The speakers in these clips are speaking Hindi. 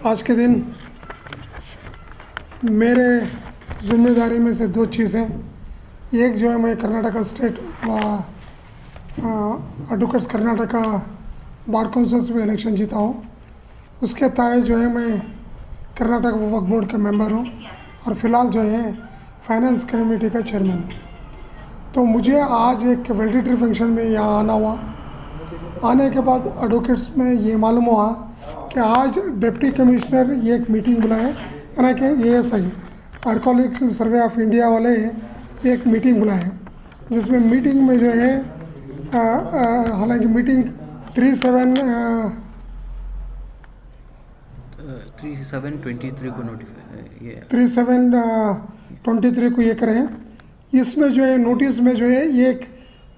आज के दिन मेरे जिम्मेदारी में से दो चीज़ें, एक जो है मैं कर्नाटका स्टेट एडवोकेट्स कर्नाटका बार काउंसिल्स में इलेक्शन जीता हूँ। उसके तय जो है मैं कर्नाटक वक्फ बोर्ड का मेंबर हूँ और फ़िलहाल जो है फाइनेंस कमेटी का चेयरमैन हूँ। तो मुझे आज एक वैलिडिटी फंक्शन में यहाँ आना हुआ। आने के बाद एडवोकेट्स में ये मालूम हुआ कि आज डिप्टी कमिश्नर ये एक मीटिंग बुलाए, यानी कि ASI archaeological survey of India वाले एक मीटिंग बुलाए, जिसमें मीटिंग में जो है हालांकि मीटिंग 3723 को नोटिफाई ये 3723 को ये करें। इसमें जो है नोटिस में जो है ये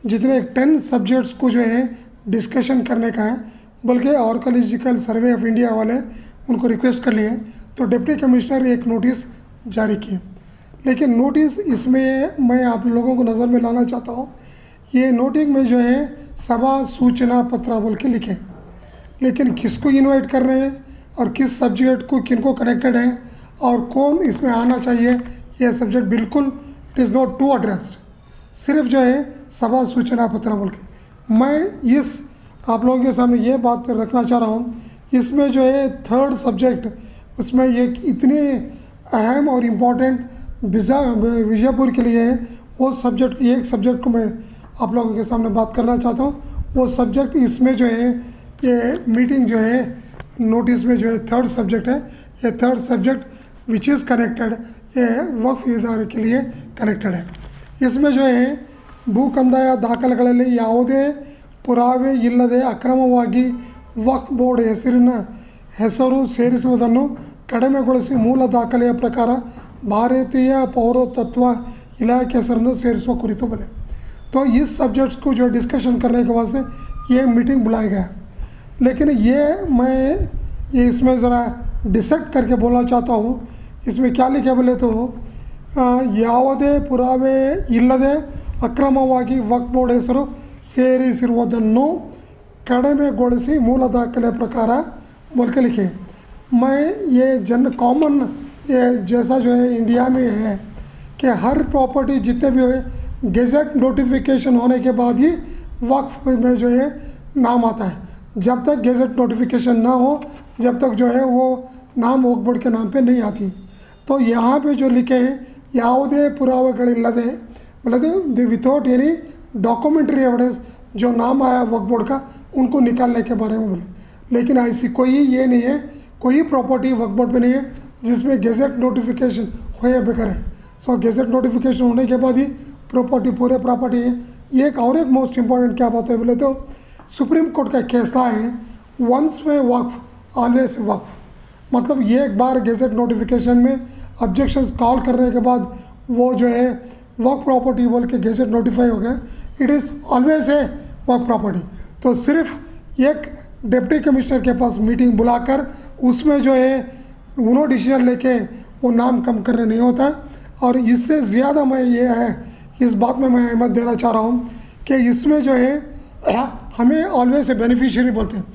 जितने 10 सब्जेक्ट्स को जो है डिस्कशन करने का है, बल्कि आर्कोलॉजिकल सर्वे ऑफ इंडिया वाले उनको रिक्वेस्ट कर लिए तो डिप्टी कमिश्नर एक नोटिस जारी किए। लेकिन नोटिस इसमें मैं आप लोगों को नज़र में लाना चाहता हूँ, ये नोटिस में जो है सभा सूचना पत्र बोल के लिखे, लेकिन किसको इनवाइट कर रहे हैं और किस सब्जेक्ट को किनको कनेक्टेड है और कौन इसमें आना चाहिए, ये सब्जेक्ट बिल्कुल it is not to addressed. सिर्फ जो है सभा सूचना पत्र बोल के मैं इस आप लोगों के सामने ये बात रखना चाह रहा हूँ। इसमें जो है थर्ड सब्जेक्ट उसमें ये इतने अहम और इम्पोर्टेंट विजयपुर के लिए है, वो सब्जेक्ट एक सब्जेक्ट को मैं आप लोगों के सामने बात करना चाहता हूँ। वो सब्जेक्ट इसमें जो है ये मीटिंग जो है नोटिस में जो है थर्ड सब्जेक्ट है। ये third subject which is connected ये वक्फ इदारे के लिए कनेक्टेड है। इसमें जो है ಭೂ ಕಂದಾಯ ದಾಖಲೆಗಳಲ್ಲಿ ಯಾವುದೇ ಪುರಾವೆ ಇಲ್ಲದೆ ಅಕ್ರಮವಾಗಿ ವಕ್ಫ್ ಬೋರ್ಡ್ ಹೆಸರು ಸೇರಿಸುವುದನ್ನು ಕಡಿಮೆಗೊಳಿಸಿ ಮೂಲ ದಾಖಲೆಯ ಪ್ರಕಾರ ಭಾರತೀಯ ಪೌರತ್ವ इलाके ಹೆಸರನ್ನು ಸೇರಿಸುವ ಕುರಿತು ಬಲೆ। तो इस सब्जेक्ट्स को जो डिस्कशन करने के वास्ते ये मीटिंग बुलाया गया। लेकिन ये मैं इसमें ज़रा डिसेक्ट करके बोलना चाहता हूँ। इसमें क्या लिखे बोले तो ಯಾವುದೇ ಪುರಾವೆ ಇಲ್ಲದೆ ಅಕ್ರಮವಾಗಿ ವಕ್ಫ್ ಬೋರ್ಡ್ ಹೆಸರು ಸೇರಿಸಿರುವುದನ್ನು ಕಡಿಮೆಗೊಳಿಸಿ ಮೂಲ ದಾಖಲೆ प्रकार बोल के लिखे। मैं ये कॉमन ये जैसा जो है इंडिया में है कि हर प्रॉपर्टी जितने भी हुए गेजेट नोटिफिकेशन होने के बाद ही वक्फ में जो है नाम आता है। जब तक गेजेट नोटिफिकेशन ना हो जब तक जो है वो नाम वक्फ बोर्ड के नाम पे नहीं आती। तो यहाँ पे जो लिखे हैं ಯಾವುದೇ ಪುರಾವೆಗಳಿಲ್ಲದೆ मतलब विदाउट एनी डॉक्यूमेंट्री एविडेंस जो नाम आया वक्फ बोर्ड का उनको निकालने के बारे में बोले। लेकिन ऐसी कोई ये नहीं है, कोई प्रॉपर्टी वक्फ बोर्ड पे नहीं है जिसमें गेजेट नोटिफिकेशन होए बगैर है। सो गेजेट नोटिफिकेशन होने के बाद ही प्रॉपर्टी पूरे प्रॉपर्टी है। एक और एक मोस्ट इम्पॉर्टेंट क्या बात है बोले तो सुप्रीम कोर्ट का फैसला है वंस में वक्फ ऑलवेज वक्फ। मतलब ये एक बार गेजेट नोटिफिकेशन में ऑब्जेक्शंस कॉल करने के बाद वो जो है वक्फ प्रॉपर्टी बोल के गेजेट नोटिफाई हो गया, इट इज़ ऑलवेज है वक्फ प्रॉपर्टी। तो सिर्फ एक डिप्टी कमिश्नर के पास मीटिंग बुलाकर उसमें जो है उन्होंने डिसीजन लेके वो नाम कम करने नहीं होता। और इससे ज़्यादा मैं ये है इस बात में मैं अहमत देना चाह रहा हूँ कि इसमें जो है हमें ऑलवेज ए बेनिफिशियरी बोलते हैं।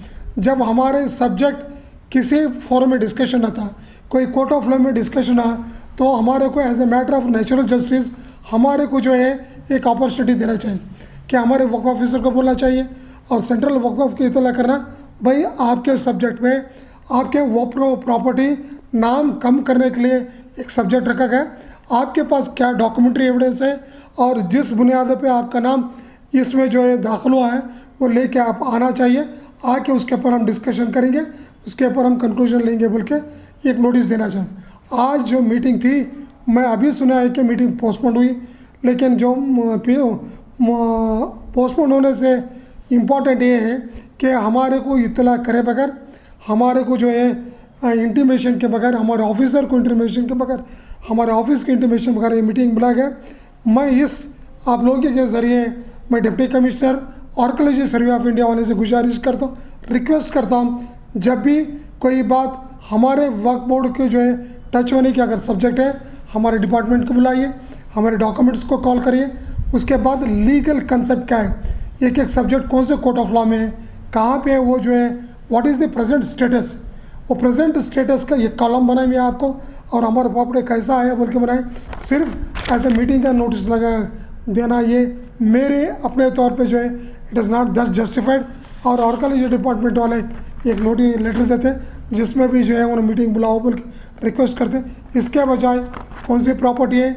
जब हमारे सब्जेक्ट किसी फोरम में डिस्कशन आता, कोई कोर्ट ऑफ लॉ में डिस्कशन आ, तो हमारे को as a matter of natural justice हमारे को जो है एक अपॉर्चुनिटी देना चाहिए कि हमारे वक्फ ऑफिसर को बोलना चाहिए और सेंट्रल वक्फ की इतला करना भाई आपके सब्जेक्ट में आपके वो प्रॉपर्टी नाम कम करने के लिए एक सब्जेक्ट रखा गया। आपके पास क्या डॉक्यूमेंट्री एविडेंस है और जिस बुनियाद पे आपका नाम इसमें जो है दाखिल हुआ है वो लेके आप आना चाहिए। आके उसके ऊपर हम डिस्कशन करेंगे, उसके ऊपर हम कंक्लूजन लेंगे बोल के एक नोटिस देना चाहते। आज जो मीटिंग थी मैं अभी सुना है कि मीटिंग पोस्टपोन हुई, लेकिन जो पोस्टपोन होने से इम्पॉर्टेंट ये है कि हमारे को इत्तला करे बगैर, हमारे को जो है इंटीमेशन के बगैर, हमारे ऑफिसर को इंटीमेशन के बगैर, हमारे ऑफिस के इंटीमेशन बगैर ये मीटिंग बुलाया गया। मैं इस आप लोगों के ज़रिए मैं deputy commissioner archaeology survey of India वाले से गुजारिश करता हूँ, रिक्वेस्ट करता हूँ, जब भी कोई बात हमारे वक्फ बोर्ड के जो है टच होने की अगर सब्जेक्ट है हमारे डिपार्टमेंट को बुलाइए, हमारे डॉक्यूमेंट्स को कॉल करिए। उसके बाद लीगल कंसेप्ट क्या है, एक एक सब्जेक्ट कौन से कोर्ट ऑफ लॉ में है, कहाँ पे है, वो जो है what is the present status, वो प्रेजेंट स्टेटस का ये कॉलम बनाए मैं आपको, और हमारा प्रॉपर्टी कैसा आया बोल के बनाए, सिर्फ ऐसे मीटिंग का नोटिस लगा देना, ये मेरे अपने तौर पे जो है इट इज़ नॉट दस जस्टिफाइड। और आर्कोलॉजी डिपार्टमेंट वाले एक नोटिस लेटर देते जिसमें भी जो है उन्हें मीटिंग बुलाओ बोल के रिक्वेस्ट करते। इसके बजाय कौन सी प्रॉपर्टी है,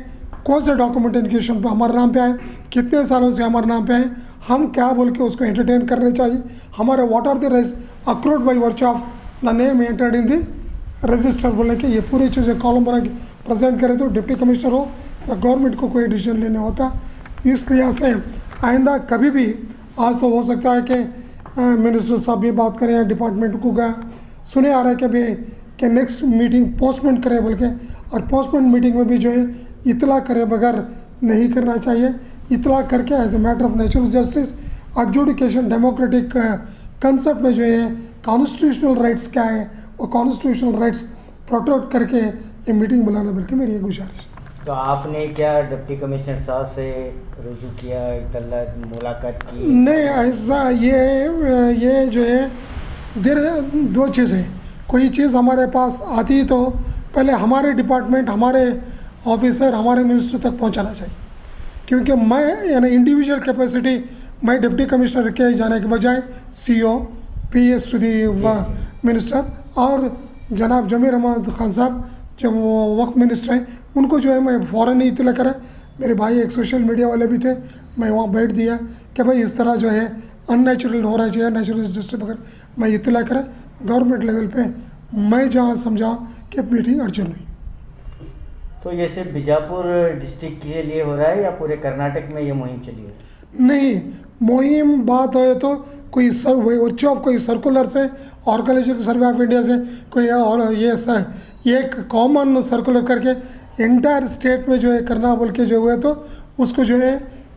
कौन से डॉक्यूमेंटेशन पर हमारे नाम पे आए, कितने सालों से हमारे नाम पे आए, हम क्या बोल के उसको एंटरटेन करने चाहिए, हमारे what are the rights accrued by virtue of the name entered in the register बोलने के ये पूरी चीज़ें कॉलम बना के प्रेजेंट करें तो डिप्टी कमिश्नर हो या गवर्नमेंट को कोई डिसीजन लेना होता। इस लिहाज से आइंदा कभी भी, आज तो हो सकता है कि मिनिस्टर साहब भी बात करें या डिपार्टमेंट को क्या सुने आ रहा है कि भाई कि नेक्स्ट मीटिंग पोस्टपोन करें बोल के, और पोस्टपोन मीटिंग में भी जो है इतला करे बगैर नहीं करना चाहिए। इतला करके as a matter of natural justice adjudication democratic concept में जो है कॉन्स्टिट्यूशनल राइट्स क्या है वो कॉन्स्टिट्यूशनल राइट्स प्रोटेक्ट करके ये मीटिंग बुलाना बल्कि मेरी ये गुजारिश। तो आपने क्या डिप्टी कमिश्नर साहब से रुजू किया, इतला मुलाकात की? नहीं, ऐसा ये जो है देर दो चीज़ें, कोई चीज़ हमारे पास आती तो पहले हमारे डिपार्टमेंट, हमारे ऑफिसर, हमारे मिनिस्टर तक पहुंचाना चाहिए, क्योंकि मैं यानी इंडिविजुअल कैपेसिटी मैं डिप्टी कमिश्नर के जाने के बजाय CEO PS to the minister और जनाब जमीर अहमद खान साहब जब वो वक्त मिनिस्टर हैं उनको जो है मैं फ़ौरन ही इतला करा। मेरे भाई एक सोशल मीडिया वाले भी थे, मैं वहाँ बैठ दिया कि भाई इस तरह जो है अननेचुरल हो रहा चाहिए, नेचुरल जस्टिस वगैरह मैं इतला करा गवर्नमेंट लेवल पे, मैं जहाँ समझा कि मीटिंग अर्जेंट हुई। तो ये सिर्फ बीजापुर डिस्ट्रिक्ट के लिए हो रहा है या पूरे कर्नाटक में ये मुहिम चली है? नहीं, मुहिम बात हो तो कोई वर्च्यू ऑफ कोई सर्कुलर से आर्कोलॉजिकल सर्वे ऑफ इंडिया से कोई और ये एक कॉमन सर्कुलर करके इंटायर स्टेट में जो है करना बोल के जो हुए तो उसको जो है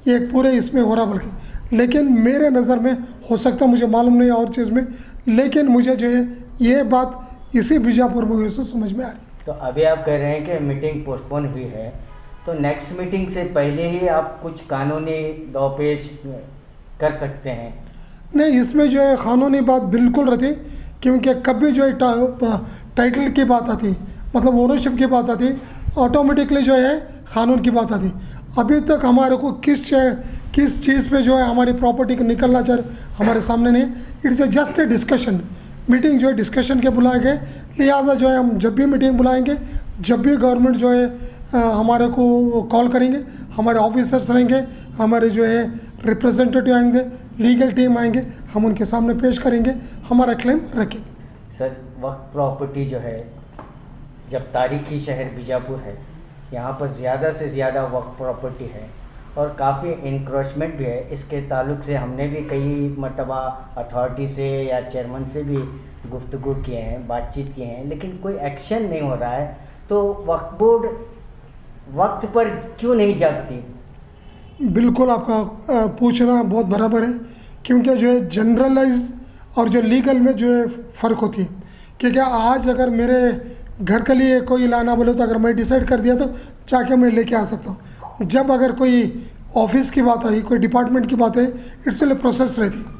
एक पूरे इसमें हो रहा बोल के, लेकिन मेरे नज़र में हो सकता मुझे मालूम नहीं और चीज़ में, लेकिन मुझे जो है ये बात इसी बीजापुर में से समझ में आ रही। तो अभी आप कह रहे हैं कि मीटिंग पोस्टपोन हुई है, तो नेक्स्ट मीटिंग से पहले ही आप कुछ कानूनी दौपेच कर सकते हैं? नहीं, इसमें जो है कानूनी बात बिल्कुल रहती, क्योंकि कभी जो है टाइटल की बात आती, मतलब ओनरशिप की बात आती, ऑटोमेटिकली जो है कानून की बात आती। अभी तक हमारे को किस चीज़ पे जो है हमारी प्रॉपर्टी को निकलना चाहिए हमारे सामने नहीं। It's just a discussion, meeting जो है डिस्कशन के बुलाए गए, लिहाजा जो है हम जब भी मीटिंग बुलाएंगे, जब भी गवर्नमेंट जो है हमारे को कॉल करेंगे, हमारे ऑफिसर्स रहेंगे, हमारे जो है रिप्रेजेंटेटिव आएंगे, लीगल टीम आएंगे, हम उनके सामने पेश करेंगे, हमारा क्लेम रखेंगे। सर, वक्त प्रॉपर्टी जो है, जब तारीखी शहर बीजापुर है, यहाँ पर ज़्यादा से ज़्यादा वक्त प्रॉपर्टी है और काफ़ी इंक्रोचमेंट भी है। इसके ताल्लुक से हमने भी कई मरतबा अथॉरिटी से या चेयरमैन से भी गुफ्तगू किए हैं, बातचीत किए हैं, लेकिन कोई एक्शन नहीं हो रहा है। तो वक्फ बोर्ड वक्त पर क्यों नहीं जागती? बिल्कुल आपका पूछना बहुत बराबर है, क्योंकि जो है जनरलाइज और जो लीगल में जो है फ़र्क होती है। क्योंकि आज अगर मेरे घर के लिए कोई लाना बोले तो अगर मैं डिसाइड कर दिया तो जाके मैं लेके आ सकता हूँ। जब अगर कोई ऑफिस की बात आई, कोई डिपार्टमेंट की बात है, इट्स लिए प्रोसेस रहती है,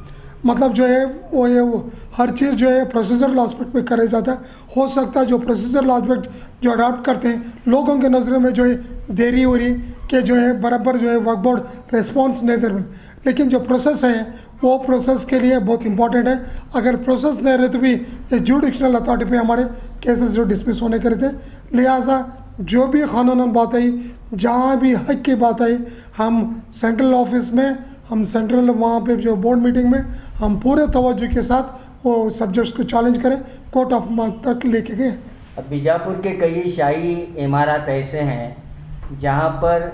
मतलब जो है वो हर चीज़ जो है प्रोसीजरल एस्पेक्ट में करे जाता है। हो सकता है जो प्रोसीजरल एस्पेक्ट जो अडॉप्ट करते हैं लोगों के नज़रों में जो है देरी हो रही कि जो है बराबर जो है वक्फ बोर्ड रिस्पॉन्स नहीं दे रहे, लेकिन जो प्रोसेस है वो प्रोसेस के लिए बहुत इंपॉर्टेंट है। अगर प्रोसेस नहीं रहे तो भी जुडिशनल अथॉरिटी पे हमारे केसेस जो डिसमिस होने के रहते, लिहाजा जो भी कानूनन बात आई, जहाँ भी हक की बात आई, हम सेंट्रल ऑफिस में, हम सेंट्रल वहाँ पे जो बोर्ड मीटिंग में हम पूरे तवज्जो के साथ वो सब्जेक्ट्स को चैलेंज करें, कोर्ट ऑफ मार्क तक लेके गए। अब बीजापुर के कई शाही इमारत ऐसे हैं जहाँ पर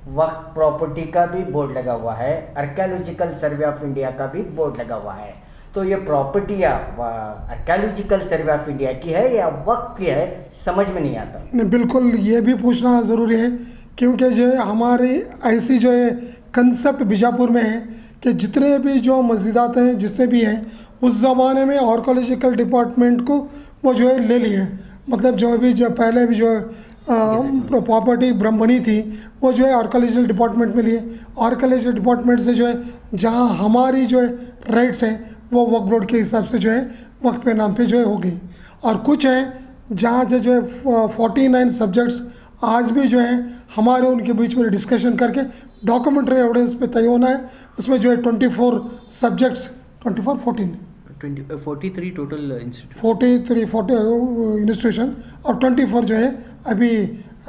वक्त प्रॉपर्टी का भी बोर्ड लगा हुआ है, आर्कियोलॉजिकल सर्वे ऑफ इंडिया का भी बोर्ड लगा हुआ है। तो ये प्रॉपर्टी या आर्कियोलॉजिकल सर्वे ऑफ इंडिया की है या वक्त की है, समझ में नहीं आता। नहीं, बिल्कुल ये भी पूछना ज़रूरी है, क्योंकि जो है हमारी ऐसी जो है कंसेप्ट बीजापुर में है कि जितने भी जो मस्जिदात हैं, जितने भी हैं, उस ज़माने में आर्कियोलॉजिकल डिपार्टमेंट को वो जो है ले लिए हैं। मतलब जो भी जो पहले भी जो प्रॉपर्टी बनी थी वो जो है आर्कियोलॉजिकल डिपार्टमेंट में लिए। आर्कियोलॉजिकल डिपार्टमेंट से जो है जहाँ हमारी जो है राइट्स हैं वो वक्फ बोर्ड के हिसाब से जो है वक्त पे नाम पे जो है हो गई। और कुछ है जहाँ से जो है 49 सब्जेक्ट्स आज भी जो है हमारे उनके बीच में डिस्कशन करके डॉक्यूमेंट्री एविडेंस पे तय होना है। उसमें जो है 24 सब्जेक्ट्स 43 टोटल इंस्टीट्यूट 40 इंस्टीट्यूशन और 24 जो है अभी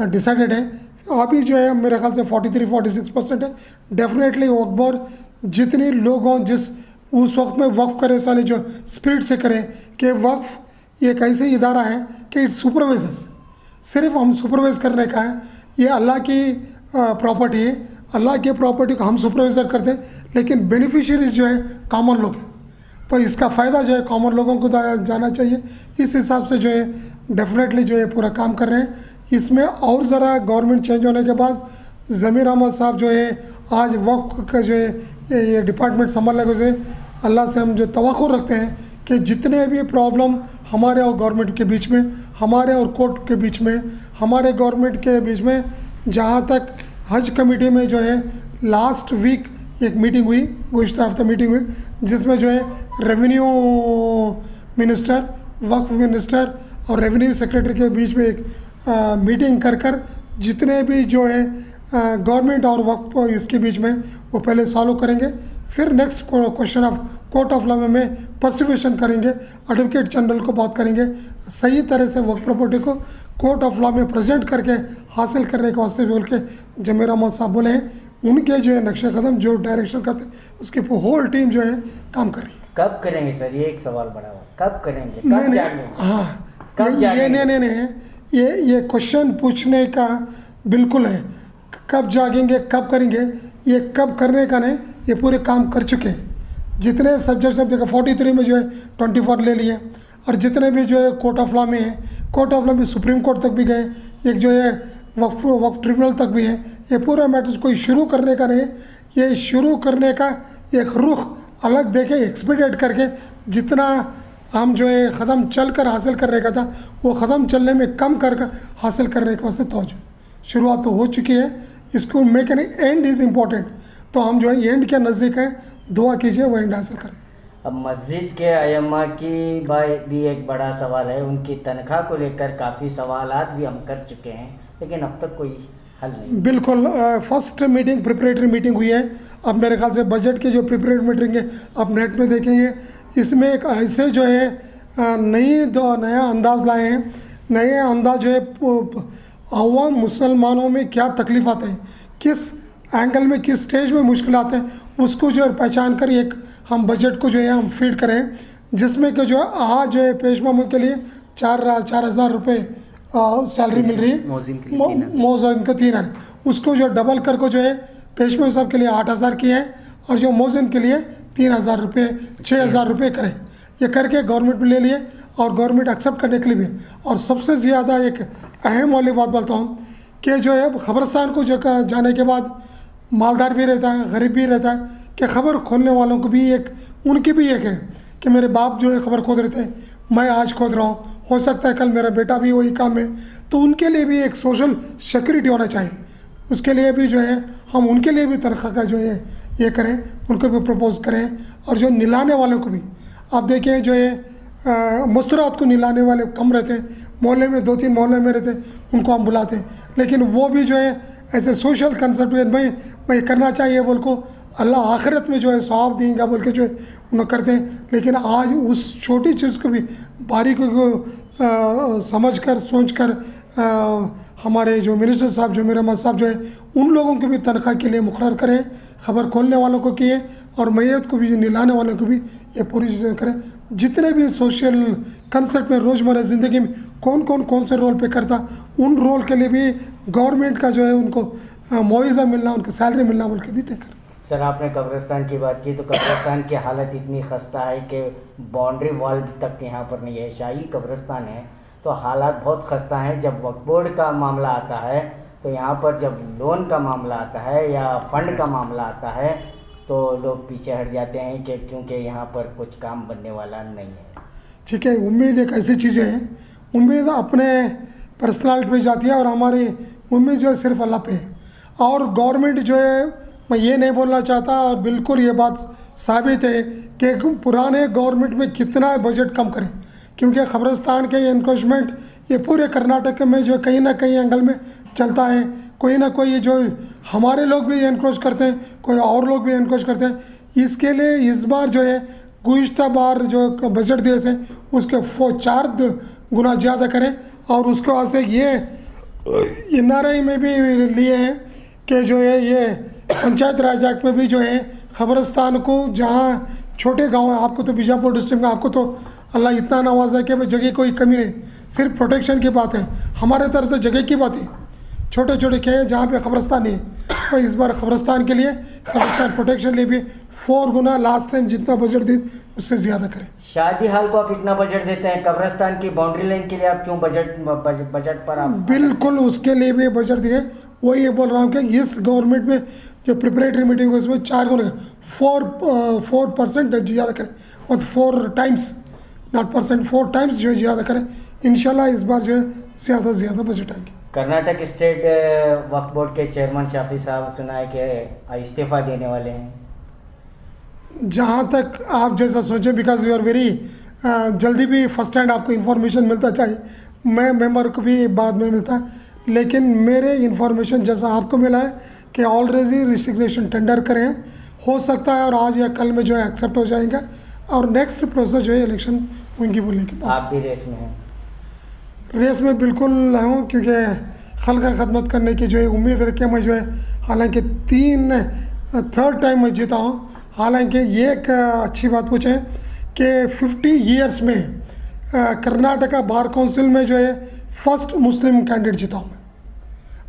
डिसाइडेड है। अभी जो है मेरे ख्याल से 43-46% है। डेफिनेटली वक्फ बोर्ड जितने लोग हों जिस उस वक्त में वक्फ करे साले जो स्पिरिट से करें कि वक्फ एक ऐसे इदारा है कि इट्स सुपरवाइजर्स, सिर्फ हम सुपरवाइज करने का है। ये अल्लाह की प्रॉपर्टी है, अल्लाह की प्रॉपर्टी को हम सुपरवाइजर करते हैं, लेकिन बेनिफिशियरीज जो है कॉमन लोग हैं। तो इसका फ़ायदा जो है कॉमन लोगों को जाना चाहिए। इस हिसाब से जो है डेफिनेटली जो है पूरा काम कर रहे हैं। इसमें और ज़रा गवर्नमेंट चेंज होने के बाद ज़मीर अहमद साहब जो है आज वक्फ का जो है ये डिपार्टमेंट संभालने से अल्लाह से हम जो तवक्कुल रखते हैं कि जितने भी प्रॉब्लम हमारे और गवर्नमेंट के बीच में, हमारे और कोर्ट के बीच में, हमारे गवर्नमेंट के बीच में, जहाँ तक हज कमेटी में जो है लास्ट वीक एक मीटिंग हुई, गुज़िश्ता हफ्ते मीटिंग हुई, जिसमें जो है रेवेन्यू मिनिस्टर, वक्फ मिनिस्टर और रेवेन्यू सेक्रेटरी के बीच में एक मीटिंग कर जितने भी जो है गवर्नमेंट और वक्फ इसके बीच में वो पहले सॉल्व करेंगे। फिर next question of court of law में परसिक्यूशन करेंगे, एडवोकेट जनरल को बात करेंगे, सही तरह से वक्फ प्रॉपर्टी को कोर्ट ऑफ लॉ में प्रेजेंट करके हासिल करने के वास्ते बोल के जमीर अहमद साहब बोले हैं। उनके जो है नक्शे कदम जो डायरेक्शन करते उसकी होल टीम जो है काम कर रही है। कब करेंगे सर, ये एक सवाल बड़ा हुआ, कब करेंगे, कब नहीं जानेंगे? हाँ, कब ये नहीं ये क्वेश्चन पूछने का बिल्कुल है। कब जागेंगे, कब करेंगे, ये कब करने का नहीं, ये पूरे काम कर चुके हैं। जितने सब्जेक्ट्स अब देखो 43 में जो है 24 ले लिए, और जितने भी जो है कोर्ट ऑफ लॉ में है, कोर्ट ऑफ लॉ में सुप्रीम कोर्ट तक भी गए, एक जो है वक्फ ट्रिब्यूनल तक भी है। ये पूरा मैटर्स कोई शुरू करने का नहीं, ये शुरू करने का एक रुख अलग देके एक्सपीडिएट करके जितना हम जो है ख़त्म चल कर हासिल करने का था वो ख़त्म चलने में कम कर हासिल करने के वास्ते तवज्जो शुरुआत तो हो चुकी है। इसको make an and is important, तो हम जो है एंड के नज़दीक हैं, दुआ कीजिए वो एंड हासिल करें। अब मस्जिद के अय्यम्मा की भी एक बड़ा सवाल है, उनकी तनख्वाह को लेकर काफ़ी सवालात भी हम कर चुके हैं, लेकिन अब तक कोई हल नहीं। बिल्कुल, फर्स्ट मीटिंग प्रिपरेटरी मीटिंग हुई है। अब मेरे ख्याल से बजट की जो प्रिपरेटरी मीटिंग है आप नेट में देखेंगे, इसमें एक ऐसे जो है नया अंदाज़ लाए हैं। नए अंदाज जो है अवाम मुसलमानों में क्या तकलीफ आते हैं, किस एंगल में, किस स्टेज में मुश्किल आते हैं, उसको जो है पहचान कर एक हम बजट को जो है हम फीड करें, जिसमें कि जो है आज जो है पेशमामू के लिए 4,000 रुपये सैलरी मिल रही है, मोज़िन को 3,000, उसको जो डबल कर को जो है पेशमामू साहब के लिए 8,000 किए हैं, और जो मोज़िन के लिए 3,000 रुपये 6,000 रुपये करें। ये करके गवर्नमेंट में ले लिए और गवर्नमेंट एक्सेप्ट करने के लिए भी। और सबसे ज़्यादा एक अहम वाली बात बोलता हूँ कि जो है खबरस्तान को जो जाने के बाद मालदार भी रहता है, गरीब भी रहता है, कि खबर खोलने वालों को भी एक उनकी भी एक है कि मेरे बाप जो है खबर खोद रहे थे, मैं आज खोद रहा हूँ, हो सकता है कल मेरा बेटा भी वही काम है। तो उनके लिए भी एक सोशल सिक्योरिटी होना चाहिए, उसके लिए भी जो है हम उनके लिए भी तनख्वाह का जो है ये करें, उनको भी प्रपोज करें। और जो निलाने वालों को भी आप देखें जो है मुस्तरात को निलाने वाले कम रहते हैं, मोहल्ले में 2-3 मोहल्ले में रहते हैं, उनको हम बुलाते हैं, लेकिन वो भी जो है ऐसे सोशल कंसेप्ट में करना चाहिए बोल को अल्लाह आखिरत में जो है सवाब देंगे बोल के जो है उन्हें करते हैं। लेकिन आज उस छोटी चीज़ को भी बारीकी को समझ कर सोच कर हमारे जो मिनिस्टर साहब जमीर अहमद साहब जो है उन लोगों को भी तनख्वाह के लिए मुकर्रर करें, खबर खोलने वालों को किए और मैयत को भी निलाने वालों को भी ये पूरी चीज़ें करें। जितने भी सोशल कंसेप्ट में रोज़मर्रा ज़िंदगी में कौन से रोल पे करता, उन रोल के लिए भी गवर्नमेंट का जो है उनको मुआवजा मिलना, उनको सैलरी मिलना बोल के भी तय करें। सर आपने कब्रिस्तान की बात की, तो कब्रिस्तान की हालत इतनी खस्ता है कि बाउंड्री वॉल तक यहाँ पर नहीं है, शाही कब्रिस्तान है, तो हालात बहुत खस्ता हैं। जब वक्फ बोर्ड का मामला आता है तो यहाँ पर जब लोन का मामला आता है या फंड का मामला आता है तो लोग पीछे हट जाते हैं कि क्योंकि यहाँ पर कुछ काम बनने वाला नहीं है। ठीक है, उम्मीद एक ऐसी चीज़ें हैं, उम्मीद अपने पर्सनालिटी पे जाती है और हमारी उम्मीद जो है सिर्फ अल्लाह पे है। और गवर्नमेंट जो है, मैं ये नहीं बोलना चाहता और बिल्कुल ये बात साबित है कि पुराने गवर्नमेंट में कितना बजट कम करें, क्योंकि खबरस्तान के एनक्रोचमेंट ये पूरे कर्नाटक में जो कहीं ना कहीं एंगल में चलता है। कोई ना कोई जो हमारे लोग भी एनक्रोच करते हैं, कोई और लोग भी एनक्रोच करते हैं। इसके लिए इस बार जो है गुज़िश्ता बार जो बजट दिए थे उसके 4 गुना ज़्यादा करें, और उसके वास्ते ये NRI में भी लिए हैं कि जो है ये पंचायत राज एक्ट में भी जो है खबरस्तान को, जहाँ छोटे गांव हैं, आपको तो बीजापुर डिस्ट्रिक्ट में आपको तो अल्लाह इतना नवाजा कि भाई जगह कोई कमी नहीं, सिर्फ प्रोटेक्शन की बात है। हमारे तरफ तो जगह की बात है, छोटे छोटे क्या है जहाँ पे खबरस्तान नहीं है। तो इस बार खबरस्तान के लिए, खबरस्तान प्रोटेक्शन लिए भी 4 गुना लास्ट टाइम जितना बजट दी उससे ज़्यादा करें। शादी हाल को आप इतना बजट देते हैं, कब्रस्तान की बाउंड्री लाइन के लिए आप क्यों बजट पर आप? बिल्कुल उसके लिए भी बजट दिए। वही ये बोल रहा हूँ कि इस गवर्नमेंट में जो प्रिपरेटरी मीटिंग हुई उसमें 4 गुना 4% ज़्यादा करें, मतलब 4 टाइम्स, नॉट परसेंट, 4 टाइम्स जो है ज़्यादा करें। इंशाल्लाह इस बार जो है ज़्यादा से ज़्यादा बजट आएंगे। कर्नाटक स्टेट वक्फ बोर्ड के चेयरमैन शाफी साहब सुना है कि इस्तीफ़ा देने वाले हैं। जहाँ तक आप जैसा सोचें, बिकॉज यू आर वेरी जल्दी भी फर्स्ट हैंड आपको इन्फॉर्मेशन मिलता चाहिए, मैं मेंबर को भी बाद में मिलता, लेकिन मेरे इन्फॉर्मेशन जैसा आपको मिला है कि ऑलरेडी रिसिग्नेशन टेंडर करें, हो सकता है और आज या कल में जो है एक्सेप्ट हो जाएगा, और नेक्स्ट प्रोसेस जो है इलेक्शन उनकी बोलने के बाद। आप भी रेस में हैं? रेस में बिल्कुल हूँ, क्योंकि खल्क का खदमत करने की जो है उम्मीद रखे मैं जो है, हालांकि 3rd टाइम मैं जीता हूँ। हालांकि ये एक अच्छी बात पूछें कि 50 ईयर्स में कर्नाटका बार काउंसिल में जो है फर्स्ट मुस्लिम कैंडिडेट जीता हूँ मैं,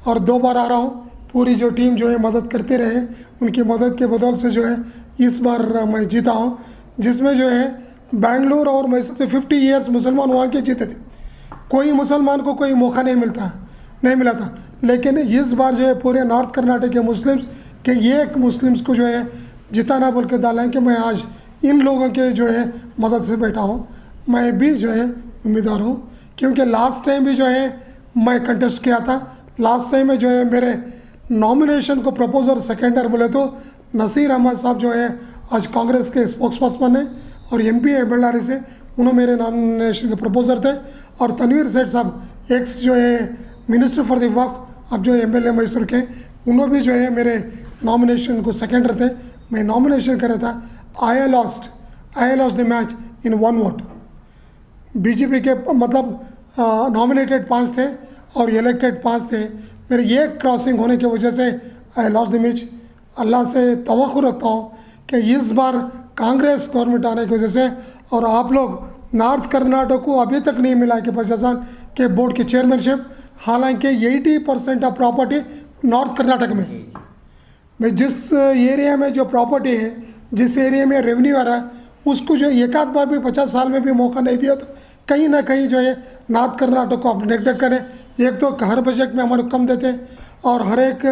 और 2 बार आ रहा हूँ। पूरी जो टीम जो है मदद करते रहे, उनकी मदद के बदौलत से जो है इस बार मैं जीता हूँ, जिसमें जो है बेंगलुरु और मैसूर से 50 ईयर्स मुसलमान वहाँ के जीते थे। कोई मुसलमान को कोई मौका नहीं मिला था, लेकिन इस बार जो है पूरे नॉर्थ कर्नाटक के मुस्लिम्स के एक मुस्लिम्स को जो है जिताना बोल के डाला है कि मैं आज इन लोगों के जो है मदद से बैठा हूँ। मैं भी जो है उम्मीदवार हूँ, क्योंकि लास्ट टाइम भी जो है मैं कंटेस्ट किया था। लास्ट टाइम में जो है मेरे नॉमिनेशन को प्रपोजर सेकेंडर बोले तो नसीर अहमद साहब जो है आज कांग्रेस के स्पोक्स पर्सन है और MP है बेल्लारी से, उन्होंने मेरे नॉमिनेशन के प्रपोजर थे। और तनवीर सेठ साहब एक्स जो है मिनिस्टर फॉर द वक्फ, अब जो MLA मैसूर के, उन्होंने भी जो है मेरे नॉमिनेशन को सेकेंडर थे। मैं नॉमिनेशन कर रहा था, I lost the match in 1 vote. BJP के मतलब नॉमिनेटेड 5 थे और इलेक्टेड 5 थे। मेरे ये क्रॉसिंग होने की वजह से आई लॉस्ट द मैच। अल्लाह से तवक्कुल रखता हूँ कि इस बार कांग्रेस गवर्नमेंट आने की वजह से, और आप लोग नॉर्थ कर्नाटक को अभी तक नहीं मिला कि प्रशासन के बोर्ड की चेयरमैनशिप, हालांकि 80% ऑफ प्रॉपर्टी नॉर्थ कर्नाटक में। मैं जिस एरिया में जो प्रॉपर्टी है, जिस एरिया में रेवेन्यू आ रहा है, उसको जो एक आध बार भी 50 साल में भी मौका नहीं दिया, तो कहीं ना कहीं जो है नॉर्थ कर्नाटक को आप नेगलेक्ट करें। एक तो हर बजट में हमारे कम देते हैं, और हर एक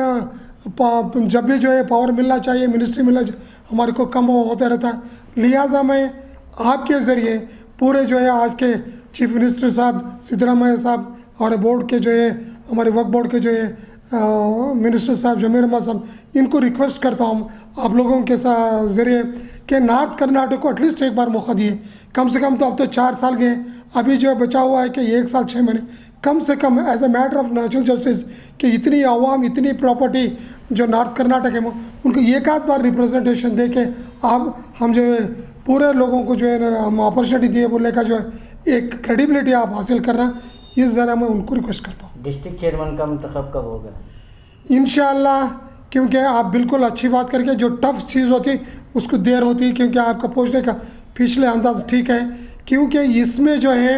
जब भी जो है पावर मिलना चाहिए, मिनिस्ट्री मिलना चाहिए, हमारे को कम होता रहता है। लिहाजा मैं आपके ज़रिए पूरे जो है आज के चीफ मिनिस्टर साहब सिद्धरामैया साहब और बोर्ड के जो है हमारे वक्फ बोर्ड के जो है मिनिस्टर साहब जमीर अहमद साहब, इनको रिक्वेस्ट करता हूँ आप लोगों के ज़रिए कि नॉर्थ कर्नाटक को एटलीस्ट एक बार मौका दिए। कम से कम तो अब तो 4 साल गए, अभी जो है बचा हुआ है कि 1 साल 6 महीने, कम से कम as a matter of natural justice कि इतनी आवाम, इतनी प्रॉपर्टी जो नॉर्थ कर्नाटक है उनको एक आध बार रिप्रेजेंटेशन दे के आप हम जो है पूरे लोगों को जो है हम अपॉर्चुनिटी दिए बोलने का जो है एक क्रेडिबिलिटी आप हासिल करना, इस ज़रा मैं उनको रिक्वेस्ट करता हूँ। डिस्ट्रिक्ट चेयरमैन का इंतखाब कब होगा? इंशाअल्लाह, क्योंकि आप बिल्कुल अच्छी बात करके, जो टफ चीज़ होती उसको देर होती है, क्योंकि आपका पूछने का पिछले अंदाज ठीक है, क्योंकि इसमें जो है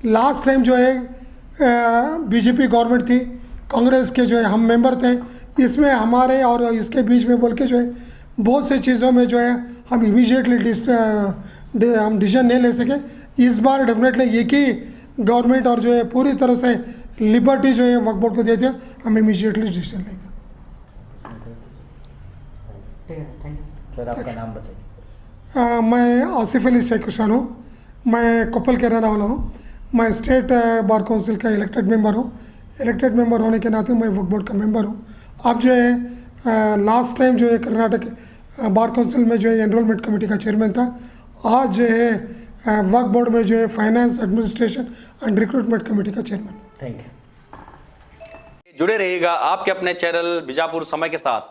लास्ट टाइम जो है BJP गवर्नमेंट थी, कांग्रेस के जो है हम मेंबर थे, इसमें हमारे और इसके बीच में बोल के जो है बहुत से चीज़ों में जो है हम इमीडिएटली हम डिसीजन नहीं ले सके। इस बार डेफिनेटली एक ही गवर्नमेंट और जो है पूरी तरह से लिबर्टी जो है वक्फ बोर्ड को देते हैं, हम इमीडिएटली डिसीजन लेंगे। सर आपका नाम बताइए। मैं आसिफ अली शेख हुसैन हूँ, मैं कोप्पल के रहने वाला हूँ। मैं स्टेट बार काउंसिल का इलेक्टेड मेंबर हूँ। इलेक्टेड मेंबर होने के नाते मैं वक्फ बोर्ड का मेंबर हूँ। अब जो है लास्ट टाइम जो है कर्नाटक बार काउंसिल में जो है एनरोलमेंट कमेटी का चेयरमैन था। आज जो है वक्फ बोर्ड में जो है finance administration and recruitment committee का चेयरमैन। Thank you. जुड़े रहिएगा आपके अपने चैनल बीजापुर समय के साथ।